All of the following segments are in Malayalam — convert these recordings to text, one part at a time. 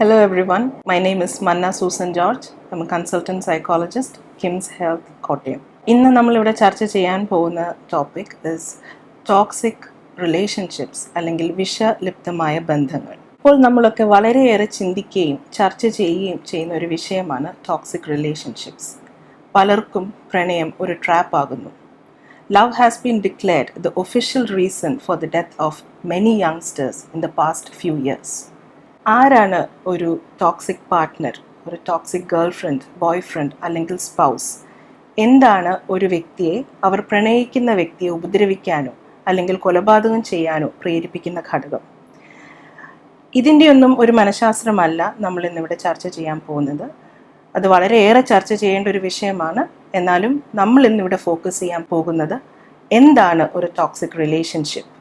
Hello everyone, my name is Manna Susan George. I'm a consultant psychologist, KIMS Health, Kottayam. ഇന്ന് നമ്മളിവിടെ ചർച്ച ചെയ്യാൻ പോകുന്ന ടോപ്പിക് ഇസ് ടോക്സിക് റിലേഷൻഷിപ്സ് അല്ലെങ്കിൽ വിഷലിപ്തമായ ബന്ധങ്ങൾ. ഇപ്പോൾ നമ്മളൊക്കെ വളരെയേറെ ചിന്തിക്കുകയും ചർച്ച ചെയ്യുകയും ചെയ്യുന്ന ഒരു വിഷയമാണ് ടോക്സിക് റിലേഷൻഷിപ്സ്. പലർക്കും പ്രണയം ഒരു ട്രാപ്പ് ആകുന്നു. Love has been declared the official reason for the death of many youngsters in the past few years. ആരാണ് ഒരു ടോക്സിക് പാർട്ട്ണർ, ഒരു toxic girl friend, boy friend അല്ലെങ്കിൽ സ്പൗസ്? എന്താണ് ഒരു വ്യക്തിയെ, അവർ പ്രണയിക്കുന്ന വ്യക്തിയെ ഉപദ്രവിക്കാനോ അല്ലെങ്കിൽ കൊലപാതകം ചെയ്യാനോ പ്രേരിപ്പിക്കുന്ന ഘടകം? ഇതിൻ്റെയൊന്നും ഒരു മനഃശാസ്ത്രമല്ല നമ്മൾ ഇന്നിവിടെ ചർച്ച ചെയ്യാൻ പോകുന്നത്. അത് വളരെയേറെ ചർച്ച ചെയ്യേണ്ട ഒരു വിഷയമാണ്. എന്നാലും നമ്മൾ ഇന്നിവിടെ ഫോക്കസ് ചെയ്യാൻ പോകുന്നത് എന്താണ് ഒരു toxic relationship.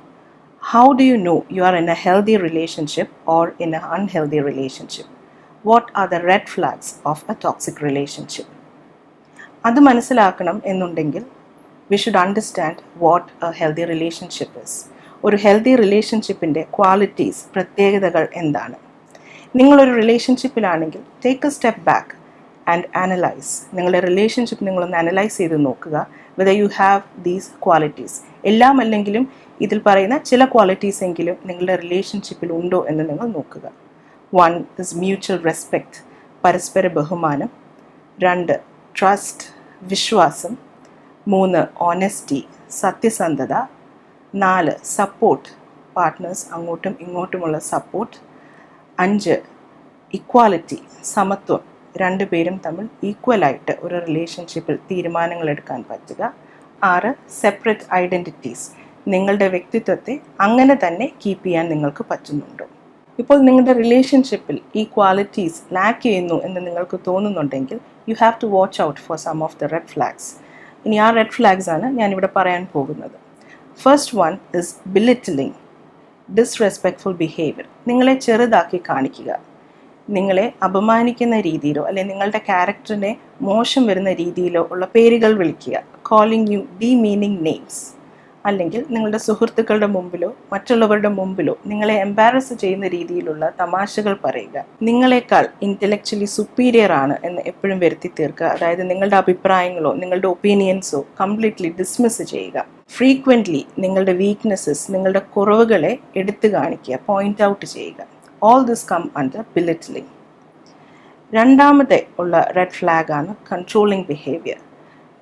How do you know you are in a healthy relationship or in an unhealthy relationship? What are the red flags of a toxic relationship? അത് മനസ്സിലാക്കണം എന്നുണ്ടെങ്കിൽ we should understand what a healthy relationship is. ഒരു ഹെൽത്തി റിലേഷൻഷിപ്പിൻ്റെ ക്വാളിറ്റീസ്, പ്രത്യേകതകൾ എന്താണ്? നിങ്ങളൊരു റിലേഷൻഷിപ്പിലാണെങ്കിൽ take a step back and analyse. നിങ്ങളുടെ റിലേഷൻഷിപ്പ് നിങ്ങളൊന്ന് അനലൈസ് ചെയ്ത് നോക്കുക. whether you have these qualities. എല്ലാം അല്ലെങ്കിലും ഇതിൽ പറയുന്ന ചില ക്വാളിറ്റീസ് എങ്കിലും നിങ്ങളുടെ റിലേഷൻഷിപ്പിൽ ഉണ്ടോ എന്ന് നിങ്ങൾ നോക്കുക. 1 is mutual respect, പരസ്പര ബഹുമാനം. 2 ട്രസ്റ്റ്, വിശ്വാസം. 3 honesty, സത്യസന്ധത. 4 സപ്പോർട്ട്, പാർട്ട്നേഴ്സ് അങ്ങോട്ടും ഇങ്ങോട്ടുമുള്ള സപ്പോർട്ട്. 5 ഇക്വാലിറ്റി, സമത്വം, രണ്ടുപേരും തമ്മിൽ ഈക്വലായിട്ട് ഒരു റിലേഷൻഷിപ്പിൽ തീരുമാനങ്ങൾ എടുക്കാൻ പറ്റുക. 6 സെപ്പറേറ്റ് ഐഡൻറ്റിറ്റീസ്, നിങ്ങളുടെ വ്യക്തിത്വത്തെ അങ്ങനെ തന്നെ കീപ്പ് ചെയ്യാൻ നിങ്ങൾക്ക് പറ്റുന്നുണ്ടോ? ഇപ്പോൾ നിങ്ങളുടെ റിലേഷൻഷിപ്പിൽ ഈ ക്വാളിറ്റീസ് ലാക്ക് ചെയ്യുന്നു എന്ന് നിങ്ങൾക്ക് തോന്നുന്നുണ്ടെങ്കിൽ you have to watch out for some of the red flags. ഇനി ആ റെഡ് ഫ്ലാഗ്സ് ആണ് ഞാനിവിടെ പറയാൻ പോകുന്നത്. First one is belittling, disrespectful behaviour. നിങ്ങളെ ചെറുതാക്കി കാണിക്കുക, നിങ്ങളെ അപമാനിക്കുന്ന രീതിയിലോ അല്ലെങ്കിൽ നിങ്ങളുടെ ക്യാരക്ടറിനെ മോശം വരുന്ന രീതിയിലോ ഉള്ള പേരുകൾ വിളിക്കുക. Calling you demeaning names. അല്ലെങ്കിൽ നിങ്ങളുടെ സുഹൃത്തുക്കളുടെ മുമ്പിലോ മറ്റുള്ളവരുടെ മുമ്പിലോ നിങ്ങളെ എംബാരസ് ചെയ്യുന്ന രീതിയിലുള്ള തമാശകൾ പറയുക. നിങ്ങളെക്കാൾ ഇൻ്റലക്ച്വലി സുപ്പീരിയർ ആണ് എന്ന് എപ്പോഴും വരുത്തി തീർക്കുക. അതായത് നിങ്ങളുടെ അഭിപ്രായങ്ങളോ നിങ്ങളുടെ ഒപ്പീനിയൻസോ കംപ്ലീറ്റ്ലി ഡിസ്മിസ് ചെയ്യുക. ഫ്രീക്വൻ്റ്ലി നിങ്ങളുടെ വീക്ക്നെസ്സസ്, നിങ്ങളുടെ കുറവുകളെ എടുത്തു കാണിക്കുക, പോയിന്റ് ഔട്ട് ചെയ്യുക. All this come under belittling. രണ്ടാമത്തെ ഉള്ള റെഡ് ഫ്ലാഗ് ആണ് കൺട്രോളിങ് ബിഹേവിയർ.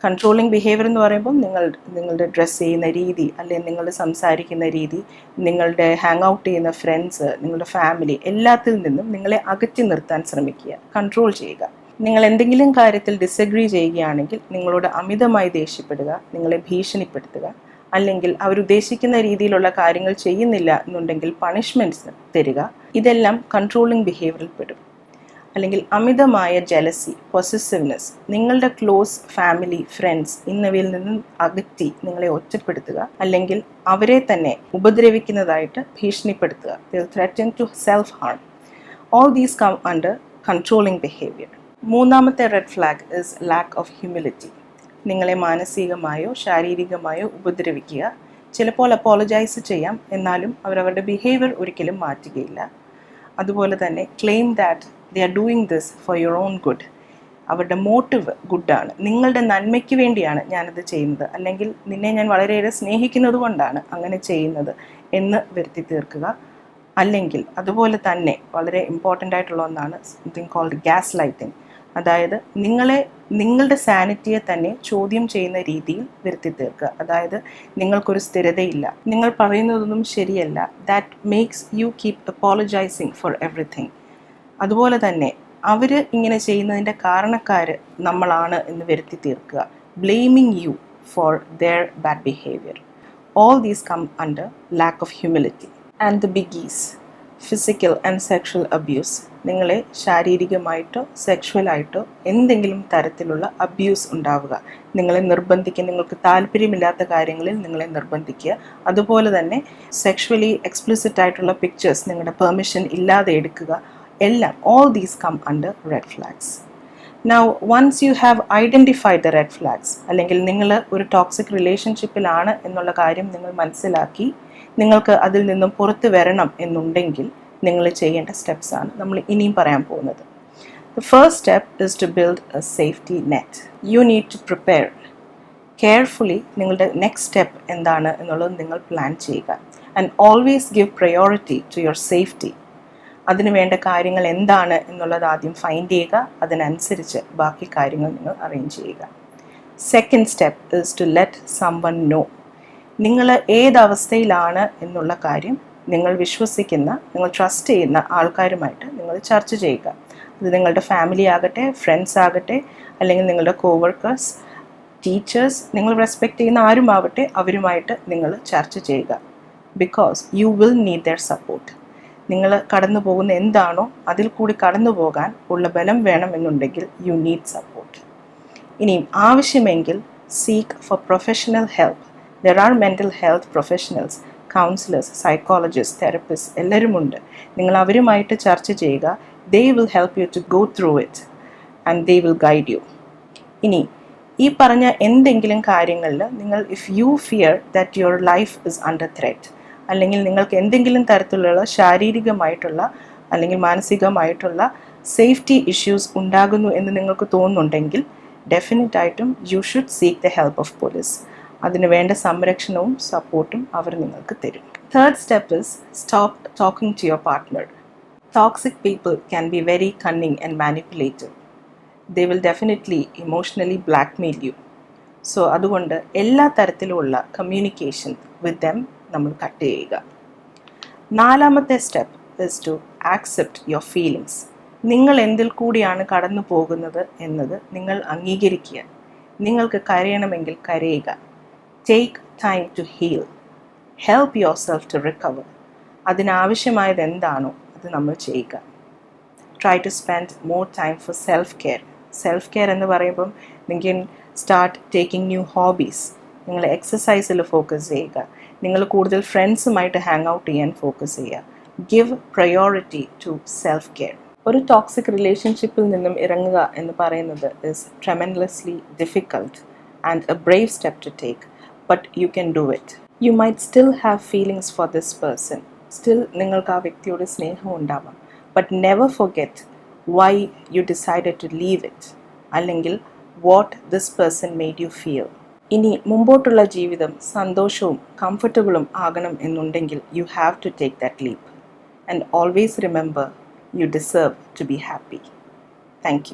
കൺട്രോളിങ് ബിഹേവിയർ എന്ന് പറയുമ്പോൾ നിങ്ങളുടെ ഡ്രസ്സ് ചെയ്യുന്ന രീതി, അല്ലെങ്കിൽ നിങ്ങൾ സംസാരിക്കുന്ന രീതി, നിങ്ങളുടെ ഹാങ് ഔട്ട് ചെയ്യുന്ന ഫ്രണ്ട്സ്, നിങ്ങളുടെ ഫാമിലി, എല്ലാത്തിൽ നിന്നും നിങ്ങളെ അകറ്റി നിർത്താൻ ശ്രമിക്കുക, കൺട്രോൾ ചെയ്യുക. നിങ്ങൾ എന്തെങ്കിലും കാര്യത്തിൽ ഡിസഗ്രി ചെയ്യുകയാണെങ്കിൽ നിങ്ങളോട് അമിതമായി ദേഷ്യപ്പെടുക, നിങ്ങളെ ഭീഷണിപ്പെടുത്തുക, അല്ലെങ്കിൽ അവരുദ്ദേശിക്കുന്ന രീതിയിലുള്ള കാര്യങ്ങൾ ചെയ്യുന്നില്ല എന്നുണ്ടെങ്കിൽ പണിഷ്മെൻറ്റ്സ് തരിക. ഇതെല്ലാം കൺട്രോളിങ് ബിഹേവിയറിൽ പെടും. അല്ലെങ്കിൽ അമിതമായ ജലസി, പൊസസീവ്നെസ്, നിങ്ങളുടെ ക്ലോസ് ഫാമിലി, ഫ്രണ്ട്സ് എന്നിവയിൽ നിന്നും അകറ്റി നിങ്ങളെ ഒറ്റപ്പെടുത്തുക, അല്ലെങ്കിൽ അവരെ തന്നെ ഉപദ്രവിക്കുന്നതായിട്ട് ഭീഷണിപ്പെടുത്തുക. They threaten to self-harm. All these come under controlling behavior. മൂന്നാമത്തെ red flag is lack of humility. നിങ്ങളെ മാനസികമായോ ശാരീരികമായോ ഉപദ്രവിക്കുക. ചിലപ്പോൾ അപ്പോളജൈസ് ചെയ്യാം, എന്നാലും അവരവരുടെ ബിഹേവിയർ ഒരിക്കലും മാറ്റുകയില്ല. അതുപോലെ തന്നെ claim that they are doing this for your own good. അവരുടെ മോട്ടീവ് ഗുഡാണ്, നിങ്ങളുടെ നന്മയ്ക്ക് വേണ്ടിയാണ് ഞാനത് ചെയ്യുന്നത്, അല്ലെങ്കിൽ നിന്നെ ഞാൻ വളരെയേറെ സ്നേഹിക്കുന്നത് കൊണ്ടാണ് അങ്ങനെ ചെയ്യുന്നത് എന്ന് വരുത്തി തീർക്കുക. അല്ലെങ്കിൽ അതുപോലെ തന്നെ വളരെ ഇമ്പോർട്ടൻ്റ് ആയിട്ടുള്ള ഒന്നാണ് സംതിങ് കോൾഡ് ഗ്യാസ് ലൈറ്റിംഗ്. അതായത് നിങ്ങളുടെ സാനിറ്റിയെ തന്നെ ചോദ്യം ചെയ്യുന്ന രീതിയിൽ വരുത്തി തീർക്കുക. അതായത് നിങ്ങൾക്കൊരു സ്ഥിരതയില്ല, നിങ്ങൾ പറയുന്നതൊന്നും ശരിയല്ല, that makes you keep apologising for everything. അതുപോലെ തന്നെ അവർ ഇങ്ങനെ ചെയ്യുന്നതിൻ്റെ കാരണക്കാർ നമ്മളാണ് എന്ന് വരുത്തി തീർക്കുക, blaming you for their bad behaviour. All these come under lack of humility. And the biggies, physical and sexual abuse. നിങ്ങളെ ശാരീരികമായിട്ടോ സെക്ഷുവലായിട്ടോ എന്തെങ്കിലും തരത്തിലുള്ള അബ്യൂസ് ഉണ്ടാവുക, നിങ്ങളെ നിർബന്ധിക്കുക, നിങ്ങൾക്ക് താല്പര്യമില്ലാത്ത കാര്യങ്ങളിൽ നിങ്ങളെ നിർബന്ധിക്കുക. അതുപോലെ തന്നെ സെക്ഷുവലി എക്സ്പ്ലിസിറ്റ് ആയിട്ടുള്ള പിക്ചേഴ്സ് നിങ്ങളുടെ പെർമിഷൻ ഇല്ലാതെ എടുക്കുക. എല്ലാം all these come under red flags. Now once you have identified the red flags, അല്ലെങ്കിൽ നിങ്ങൾ ഒരു ടോക്സിക് റിലേഷൻഷിപ്പിലാണ് എന്നുള്ള കാര്യം നിങ്ങൾ മനസ്സിലാക്കി നിങ്ങൾക്ക് അതിൽ നിന്നും പുറത്തു വരണം എന്നുണ്ടെങ്കിൽ നിങ്ങൾ ചെയ്യേണ്ട സ്റ്റെപ്സാണ് നമ്മൾ ഇനിയും പറയാൻ പോകുന്നത്. The first step is to build a safety net. You need to prepare. Carefully നിങ്ങളുടെ നെക്സ്റ്റ് സ്റ്റെപ്പ് എന്താണ് എന്നുള്ളത് നിങ്ങൾ പ്ലാൻ ചെയ്യുക. And always give priority to your safety. അതിന് വേണ്ട കാര്യങ്ങൾ എന്താണ് എന്നുള്ളത് ആദ്യം ഫൈൻഡ് ചെയ്യുക, അതിനനുസരിച്ച് ബാക്കി കാര്യങ്ങൾ നിങ്ങൾ അറേഞ്ച് ചെയ്യുക. Second step is to let someone know. നിങ്ങൾ ഏതവസ്ഥയിലാണ് എന്നുള്ള കാര്യം നിങ്ങൾ വിശ്വസിക്കുന്ന, നിങ്ങൾ ട്രസ്റ്റ് ചെയ്യുന്ന ആൾക്കാരുമായിട്ട് നിങ്ങൾ ചർച്ച ചെയ്യുക. അത് നിങ്ങളുടെ ഫാമിലി ആകട്ടെ, ഫ്രണ്ട്സ് ആകട്ടെ, അല്ലെങ്കിൽ നിങ്ങളുടെ കോവർക്കേഴ്സ്, ടീച്ചേഴ്സ്, നിങ്ങൾ റെസ്പെക്റ്റ് ചെയ്യുന്ന ആരുമാവട്ടെ, അവരുമായിട്ട് നിങ്ങൾ ചർച്ച ചെയ്യുക. Because you will need their support. നിങ്ങൾ കടന്നു പോകുന്ന എന്താണോ അതിൽ കൂടി കടന്നു പോകാൻ ഉള്ള ബലം വേണമെന്നുണ്ടെങ്കിൽ യു നീഡ് സപ്പോർട്ട്. ഇനിയും ആവശ്യമെങ്കിൽ seek for professional help. There are mental health professionals, counsellors, psychologist, therapist എല്ലാവരുമുണ്ട്. നിങ്ങൾ അവരുമായിട്ട് ചർച്ച ചെയ്യുക. They will help you to go through it and they will guide you. ഇനി ഈ പറഞ്ഞ എന്തെങ്കിലും കാര്യങ്ങളിൽ നിങ്ങൾ if you fear that your life is under threat, അല്ലെങ്കിൽ നിങ്ങൾക്ക് എന്തെങ്കിലും തരത്തിലുള്ള ശാരീരികമായിട്ടുള്ള അല്ലെങ്കിൽ മാനസികമായിട്ടുള്ള സേഫ്റ്റി ഇഷ്യൂസ് ഉണ്ടാകുന്നു എന്ന് നിങ്ങൾക്ക് തോന്നുന്നുണ്ടെങ്കിൽ ഡെഫിനറ്റായിട്ടും you should seek the help of police. അതിന് വേണ്ട സംരക്ഷണവും സപ്പോർട്ടും അവർ നിങ്ങൾക്ക് തരും. Third step is stop talking to your partner. Toxic people can be very cunning and manipulative. They will definitely emotionally blackmail you. So അതുകൊണ്ട് എല്ലാ തരത്തിലുമുള്ള കമ്മ്യൂണിക്കേഷൻ വിത്ത് ദം നമ്മൾ കട്ട് ചെയ്യുക. നാലാമത്തെ step is to accept your feelings. നിങ്ങൾ എന്തിൽ കൂടിയാണ് കടന്നു പോകുന്നത് എന്നത് നിങ്ങൾ അംഗീകരിക്കുക. നിങ്ങൾക്ക് കരയണമെങ്കിൽ കരയുക. Take time to heal. Help yourself to recover. അതിനാവശ്യമായത് എന്താണോ അത് നമ്മൾ ചെയ്യുക. Try to spend more time for self care. Self care എന്ന് പറയുമ്പം നിങ്ങൾ സ്റ്റാർട്ട് ടേക്കിംഗ് ന്യൂ ഹോബീസ്. നിങ്ങൾ എക്സസൈസിൽ ഫോക്കസ് ചെയ്യുക. നിങ്ങൾ കൂടുതൽ ഫ്രണ്ട്സുമായിട്ട് ഹാങ് ഔട്ട് ചെയ്യാൻ ഫോക്കസ് ചെയ്യുക. Give priority to self care. ഒരു ടോക്സിക് റിലേഷൻഷിപ്പിൽ നിന്നും ഇറങ്ങുക എന്ന് പറയുന്നത് is tremendously difficult and a brave step to take, but you can do it. You might still have feelings for this person. Still നിങ്ങൾക്ക് ആ വ്യക്തിയോട് സ്നേഹം ഉണ്ടാവാം. But never forget why you decided to leave it, അല്ലെങ്കിൽ what this person made you feel. ഇനി മുമ്പോട്ടുള്ള ജീവിതം സന്തോഷവും കംഫർട്ടബിളും ആകണം എന്നുണ്ടെങ്കിൽ you have to take that leap and always remember you deserve to be happy. Thank you.